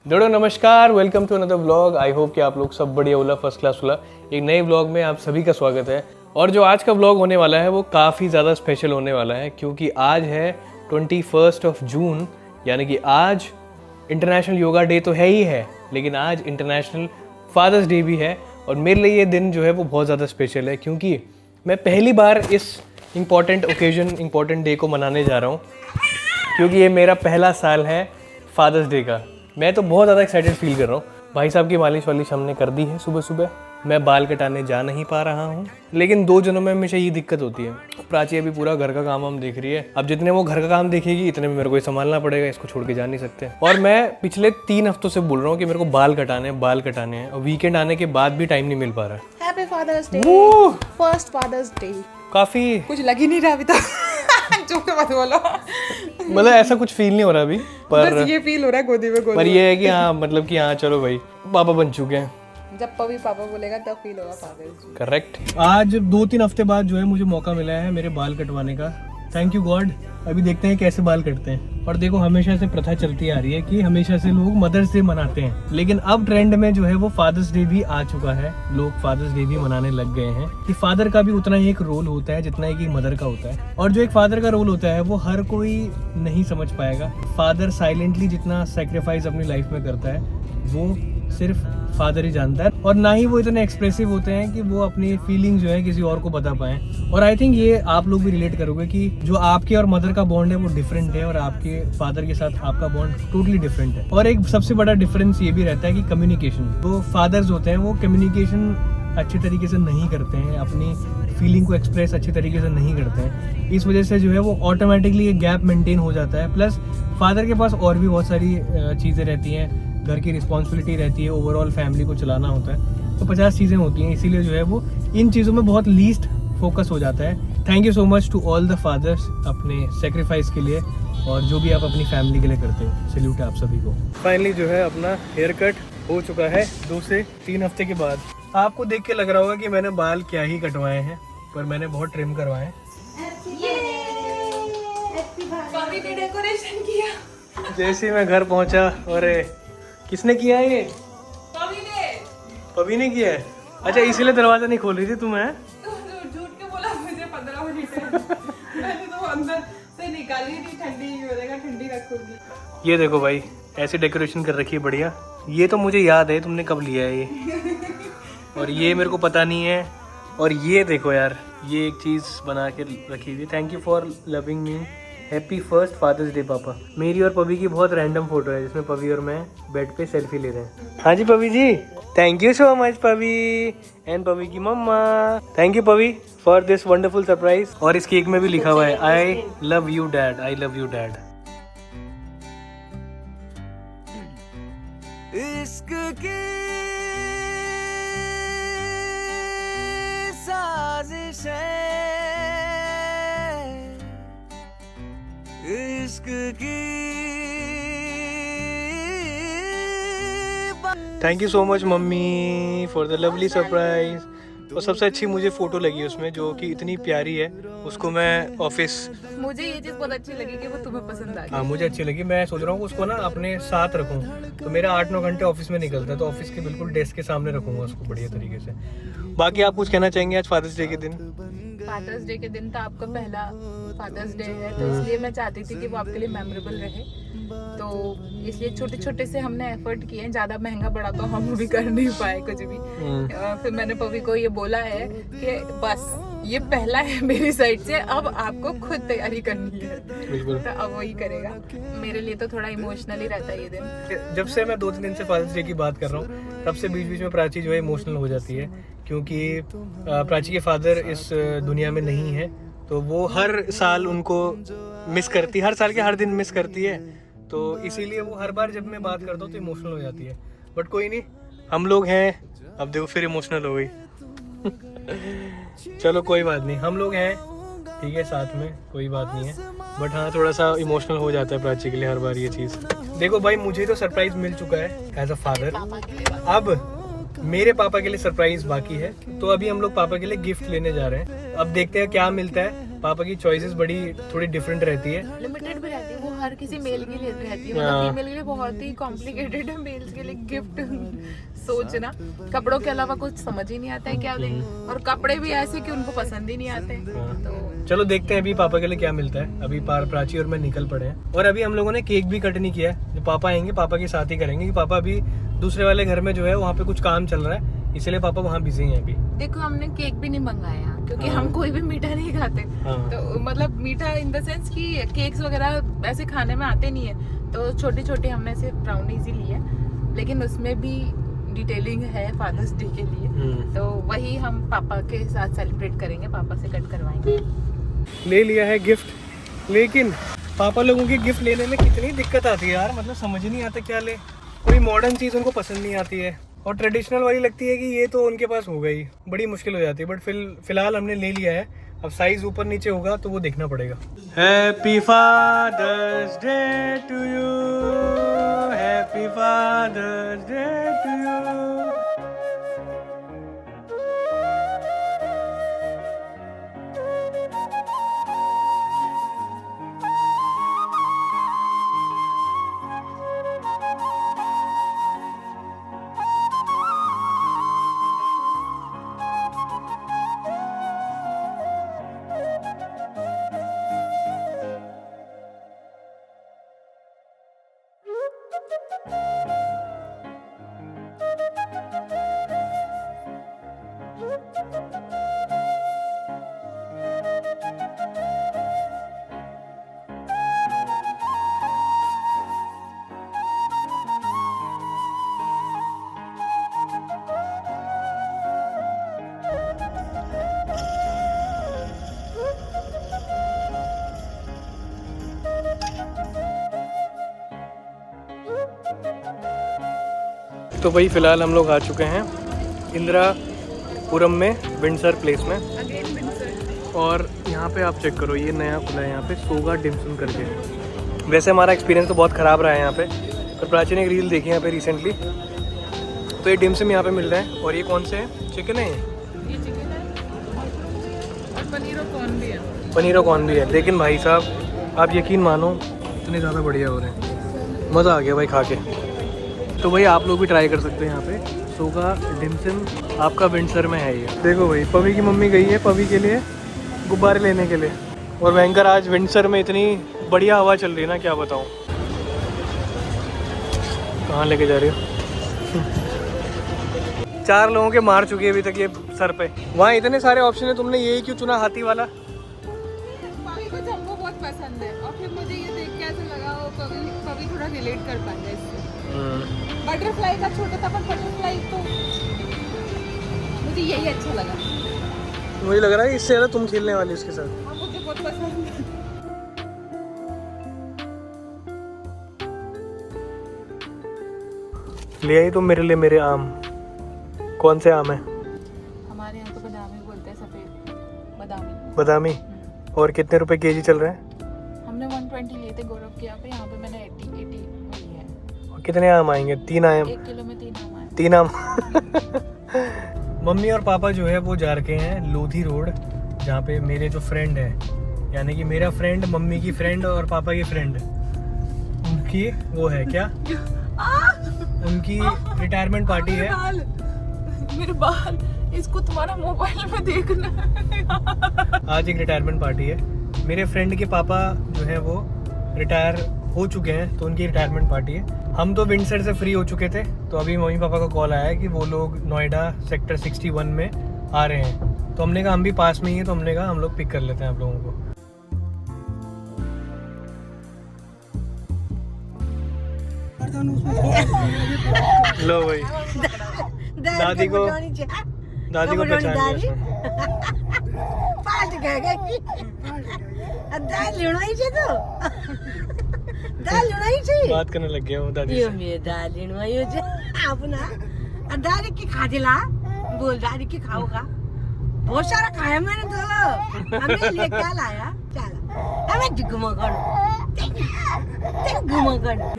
दोस्तों नमस्कार, welcome to another vlog. I hope कि आप लोग सब बढ़िया होला, फर्स्ट क्लास होला। एक नए व्लॉग में आप सभी का स्वागत है। और जो आज का व्लॉग होने वाला है वो काफ़ी ज़्यादा स्पेशल होने वाला है, क्योंकि आज है 21 जून, यानी कि आज इंटरनेशनल योगा डे तो है ही है, लेकिन आज इंटरनेशनल फादर्स डे भी है। और मेरे लिए ये दिन जो है वो बहुत ज़्यादा स्पेशल है, क्योंकि मैं पहली बार इस इम्पॉर्टेंट ओकेजन, इम्पॉर्टेंट डे को मनाने जा रहा हूँ, क्योंकि ये मेरा पहला साल है फादर्स डे का। मैं तो बहुत ज़्यादा एक्साइटेड फील कर रहा हूँ। भाई साहब की मालिश वालिश हमने कर दी है सुबह सुबह। मैं बाल कटाने जा नहीं पा रहा हूँ, लेकिन 2 जनों में हमेशा ये दिक्कत होती है। प्राची अभी पूरा घर का काम हम देख रही है। अब जितने वो घर का काम देखेगी इतने में मेरे को ही संभालना पड़ेगा, इसको छोड़ के जा नहीं सकते। और मैं पिछले 3 हफ्तों से बोल रहा हूँ कि मेरे को बाल कटाने हैं, और वीकेंड आने के बाद भी टाइम नहीं मिल पा रहा है। Happy father's day, first father's day. काफ़ी कुछ लग ही नहीं रहा अभी तक। चुप मत बोलो। मतलब ऐसा कुछ फील नहीं हो रहा अभी, पर बस ये फील हो रहा है गोदी में पर ये है कि हाँ, मतलब कि हाँ चलो भाई पापा बन चुके हैं। जब पवी पापा बोलेगा तब फील होगा फादर्स डे। करेक्ट। आज 2-3 हफ्ते बाद जो है मुझे मौका मिला है मेरे बाल कटवाने का। Thank you God. अभी देखते हैं कैसे बाल कटते हैं। और देखो, हमेशा से प्रथा चलती आ रही है कि हमेशा से लोग मदर्स डे मनाते हैं, लेकिन अब ट्रेंड में जो है वो फादर्स डे भी आ चुका है। लोग फादर्स डे भी मनाने लग गए हैं कि फादर का भी उतना ही एक रोल होता है जितना एक मदर का होता है। और जो एक फादर का रोल होता है वो हर कोई नहीं समझ पाएगा। फादर साइलेंटली जितना सेक्रीफाइस अपनी लाइफ में करता है वो सिर्फ फादर ही जानता है, और ना ही वो इतने एक्सप्रेसिव होते हैं कि वो अपनी फीलिंग जो है किसी और को बता पाएं। और आई थिंक ये आप लोग भी रिलेट करोगे कि जो आपके और मदर का बॉन्ड है वो डिफरेंट है, और आपके फादर के साथ आपका बॉन्ड टोटली डिफरेंट है। और एक सबसे बड़ा डिफरेंस ये भी रहता है कि कम्युनिकेशन। जो फादर्स होते हैं वो कम्युनिकेशन अच्छे तरीके से नहीं करते हैं, अपनी फीलिंग को एक्सप्रेस अच्छे तरीके से नहीं करते हैं। इस वजह से जो है वो ऑटोमेटिकली एक गैप मेंटेन हो जाता है। प्लस फादर के पास और भी बहुत सारी चीज़ें रहती हैं, घर की रिस्पॉन्सिबिलिटी रहती है, ओवरऑल फैमिली को चलाना होता है, तो 50 चीज़ें होती हैं। इसीलिए जो है वो इन चीज़ों में बहुत लीस्ट फोकस हो जाता है। Thank you so much to all the fathers अपने सेक्रीफाइस के लिए, और जो भी आप अपनी फैमिली के लिए करते हो। सैल्यूट है आप सभी को। फाइनली जो है अपना हेयर कट हो चुका है 2 से 3 हफ्ते के बाद। आपको देख के लग रहा होगा कि मैंने बाल क्या ही कटवाए हैं, पर मैंने बहुत ट्रिम करवाए हैं। पवी ने डेकोरेशन किया। जैसे ही मैं घर पहुंचा, और किसने किया है ये? पवी ने किया है। अच्छा, इसीलिए दरवाजा नहीं खोल रही थी तुम? है झूठ के बोला मुझे 15 मिनट है। मैंने तो अंदर से निकाली थी, ठंडी हो जाएगा, ठंडी रखूंगी। ये देखो भाई, ऐसी डेकोरेशन कर रखी है बढ़िया। ये तो मुझे याद है तुमने कब लिया है ये, और ये मेरे को पता नहीं है। और ये देखो यार, ये एक चीज़ बना के रखी हुई है। Thank you for loving me. Happy first father's day पापा। मेरी और पवी की बहुत रैंडम फोटो है जिसमें पवी और मैं बेड पे सेल्फी ले रहे हैं। हाँ जी Pavi ji, thank you so much Pavi and Pavi की मम्मा। Thank you Pavi for this wonderful surprise. और इस केक में भी लिखा हुआ है I love you dad, I love you dad. इश्क की साजिश है, इश्क की। थैंक यू सो मच मम्मी फॉर द लवली सरप्राइज। और सबसे अच्छी मुझे फोटो लगी उसमें, जो कि इतनी प्यारी है। उसको मैं ऑफिस, मुझे ये चीज बहुत अच्छी लगी कि वो तुम्हें पसंद आई। हाँ मुझे अच्छी लगी। मैं सोच रहा हूँ उसको ना अपने साथ रखूँ, तो मेरा 8-9 घंटे ऑफिस में निकलता है, तो ऑफिस के बिल्कुल डेस्क के सामने रखूँगा उसको बढ़िया तरीके से। बाकी आप कुछ कहना चाहेंगे आज फादर्स डे के दिन? फादर्स डे के दिन तो आपका पहला फादर्स डे है, तो इसलिए मैं चाहती थी कि वो आपके लिए मेमोरेबल रहे। तो इसलिए छोटे छोटे से हमने एफर्ट किए हैं। ज़्यादा महंगा बड़ा तो हम भी कर नहीं पाए कुछ भी। फिर मैंने पवी को ये बोला है कि बस ये पहला है मेरी साइड से, अब आपको खुद तैयारी करनी है। तो अब वही करेगा। मेरे लिए तो थोड़ा इमोशनल ही रहता है ये दिन। जब से मैं 2-3 दिन से फादर्स डे की बात कर रहा हूँ, तब से बीच बीच में प्राची जो है इमोशनल हो जाती है, क्योंकि प्राची के फादर इस दुनिया में नहीं है। तो वो हर साल उनको मिस करती है, हर साल के हर दिन मिस करती है। तो इसीलिए वो हर बार जब मैं बात करता हूँ तो इमोशनल हो जाती है। बट कोई नहीं, हम लोग हैं। अब देखो फिर इमोशनल हो गई। चलो कोई बात नहीं, हम लोग हैं, ठीक है, साथ में, कोई बात नहीं है। बट हाँ, थोड़ा सा इमोशनल हो जाता है प्राची के लिए हर बार ये चीज़। देखो भाई, मुझे तो सरप्राइज मिल चुका है एज अ फादर। अब मेरे पापा के लिए सरप्राइज बाकी है। तो अभी हम लोग पापा के लिए गिफ्ट लेने जा रहे हैं। अब देखते हैं क्या मिलता है। पापा की चॉइसेस थोड़ी डिफरेंट रहती है। लिमिटेड भी रहती है, वो हर हर किसी मेल के लिए रहती है, मतलब फीमेल के लिए बहुत ही कॉम्प्लिकेटेड है, मेल्स के लिए गिफ्ट सोचना। कपड़ों के अलावा कुछ समझ ही नहीं आता है क्या दें, और कपड़े भी ऐसे कि उनको पसंद ही नहीं आते। तो चलो देखते हैं अभी पापा के लिए क्या मिलता है। अभी प्राची और मैं निकल पड़े हैं, और अभी हम लोगों ने केक भी कट नहीं किया है। जब पापा आएंगे पापा के साथ ही करेंगे, कि पापा अभी दूसरे वाले घर में जो है वहाँ पे कुछ काम चल रहा है, इसलिए पापा वहाँ बिजी हैं अभी। देखो हमने केक भी नहीं मंगाया क्योंकि हम कोई भी मीठा नहीं खाते। तो मतलब मीठा इन द सेंस कि केक्स वगैरह ऐसे खाने में आते नहीं है, तो छोटी छोटी हमने सिर्फ ब्राउनीज ही ली है, लेकिन उसमें भी डिटेलिंग है फादर्स डे के लिए, तो वही हम पापा के साथ सेलिब्रेट करेंगे, पापा से कट करवाएंगे। ले लिया है गिफ्ट, लेकिन पापा लोगों के गिफ्ट लेने में कितनी दिक्कत आती है यार, मतलब समझ ही नहीं आता क्या ले। कोई मॉडर्न चीज़ उनको पसंद नहीं आती है, और ट्रेडिशनल वाली लगती है कि ये तो उनके पास हो गई, बड़ी मुश्किल हो जाती है। बट फिलहाल हमने ले लिया है, अब साइज ऊपर नीचे होगा तो वो देखना पड़ेगा। Happy father's day to you, happy father's day to you. तो वही फिलहाल हम लोग आ चुके हैं इंदिरापुरम में, विंडसर प्लेस में। और यहाँ पे आप चेक करो, ये नया खुला है यहाँ पे सोगा डिमसम करके। वैसे हमारा एक्सपीरियंस तो बहुत ख़राब रहा है यहाँ पे, पर प्राची ने एक रील देखी यहाँ पे रिसेंटली, तो ये डिमसम यहाँ पे मिल रहा है। और ये कौन से हैं? चिकन है ये चिकन है और पनीर और कॉर्न भी है। पनीर और कॉर्न भी है। लेकिन भाई साहब आप यकीन मानो इतने ज़्यादा बढ़िया हो रहे हैं, मज़ा आ गया भाई खा के। तो भाई आप लोग भी ट्राई कर सकते हैं यहाँ पे सोगा डिमसम, आपका विंडसर में है ये। देखो भाई पवी की मम्मी गई है पवी के लिए गुब्बारे लेने के लिए, और भयंकर आज विंडसर में इतनी बढ़िया हवा चल रही है ना, क्या बताऊँ। कहाँ लेके जा रही हो? 4 लोगों के मार चुकी है अभी तक ये सर पे। वहाँ इतने सारे ऑप्शन है, तुमने यही क्यों चुना हाथी वाला? पवी को जंबो बहुत पसंद है, और फिर मुझे ये देख के ऐसा लगा वो पवी थोड़ा रिलेट कर पाएंगे इससे। बटरफ्लाई का छोटा था, पर बटरफ्लाई तो मुझे यही अच्छा लगा। मुझे लग रहा है इससे ज़्यादा तुम खेलने वाली इसके साथ। हाँ, मुझे बहुत पसंद है। ले आई तुम मेरे लिए मेरे आम। कौन से आम है? हमारे यहाँ तो बादामी बोलते हैं, सफेद बादामी। बादामी। और कितने रुपए केजी चल रहे हैं? हमने 120 लिए थे गौरव के यहाँ पे मैंने 80 लिए हैं। और कितने आम आएंगे? 3 आम। 1 किलो में 3 आम आए। 3 आम। मम्मी और पापा जो है वो जा रखे हैं लोधी रोड, जहाँ पे मेरे जो फ्रेंड है, यानी कि मेरा फ्रेंड, मम्मी की फ्रेंड और पापा की फ्रेंड, उनकी वो है क्या, उनकी रिटायरमेंट पार्टी है। मेरे बाल, इसको तुम्हारा मोबाइल में देखना। आज एक रिटायरमेंट पार्टी है। मेरे फ्रेंड के पापा जो है वो रिटायर हो चुके हैं, तो उनकी रिटायरमेंट पार्टी है। हम तो विंडसर से फ्री हो चुके थे, तो अभी मम्मी पापा का कॉल आया है कि वो लोग नोएडा सेक्टर 61 में आ रहे हैं। तो हमने कहा हम भी पास में ही है, तो हमने कहा हम लोग पिक कर लेते हैं आप लोगों को। लो भाई दादी को पहचान लिया। पार्ट गए दाल लेना ही छे तो दाल लेना ही छे बात करने लग गया हूँ दादी यो से। मे दाल लेना यो छे अपना दाल की खादिला बोल दाल की खाओगा बहुत सारा खाया मैंने तो हमें लिए क्या लाया चला हमें घुमा कर।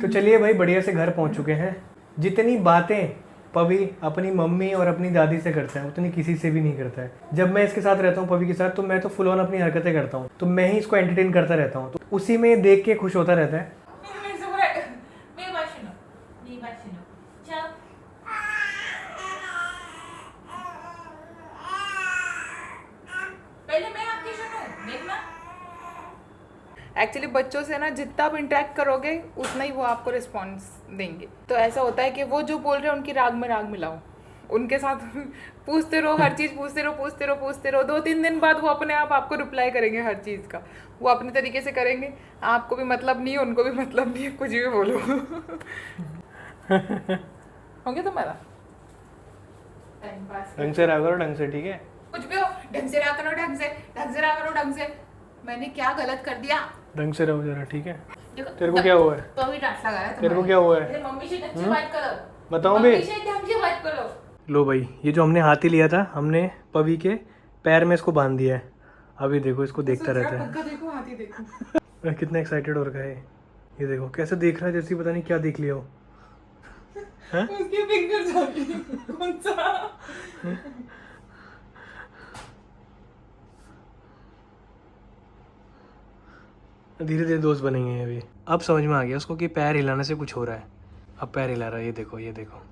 तो चलिए भाई बढ़िया से घर पहुंच चुके हैं। जितनी बातें पवी अपनी मम्मी और अपनी दादी से करता है उतनी किसी से भी नहीं करता है। जब मैं इसके साथ रहता हूँ पवी के साथ, तो मैं तो फुल ऑन अपनी हरकतें करता हूँ, तो मैं ही इसको एंटरटेन करता रहता हूँ, तो उसी में देख के खुश होता रहता है। पहले मैं आपकी सुनूं, देखना। एक्चुअली बच्चों से ना जितना आप इंटरेक्ट करोगे उतना ही वो आपको रिस्पॉन्स देंगे। तो ऐसा होता है कि वो जो बोल रहे हैं उनकी राग में राग मिलाओ, उनके साथ पूछते रहो, हर चीज़ पूछते रहो। 2-3 दिन बाद वो अपने आप आपको रिप्लाई करेंगे हर चीज़ का। वो अपने तरीके से करेंगे, आपको भी मतलब नहीं है, उनको भी मतलब नहीं है, कुछ भी बोलो। हो गया तुम्हारा टाइम पास? ढंग से रहा करो, ढंग से, ठीक है? कुछ भी हो, ढंग से रहा करो, ढंग से रहा करो, ढंग से। मैंने क्या गलत कर दिया? ढंग से रहो जरा, ठीक है? देखो, तेरे को क्या हुआ है? तो अभी डांट लगा है तेरे को क्या हुआ है? मेरे मम्मी से ढंग से बात करो। बताओ बे। मम्मी से ढंग से बात करो। लो भाई, ये जो हमने हाथी लिया था, हमने पवी के पैर में इसको बांध दिया है। अभी देखो, इसको देखता रहता है। देखो, हाथी देखो। कितना एक्साइटेड हो रखा है ये। देखो कैसे देख रहा है, जैसे पता नहीं क्या देख लिया हो। उसकी फिंगर जाती है, कौन सा? धीरे धीरे दोस्त बनेंगे ये अभी। अब समझ में आ गया उसको कि पैर हिलाने से कुछ हो रहा है। अब पैर हिला रहा है, ये देखो, ये देखो।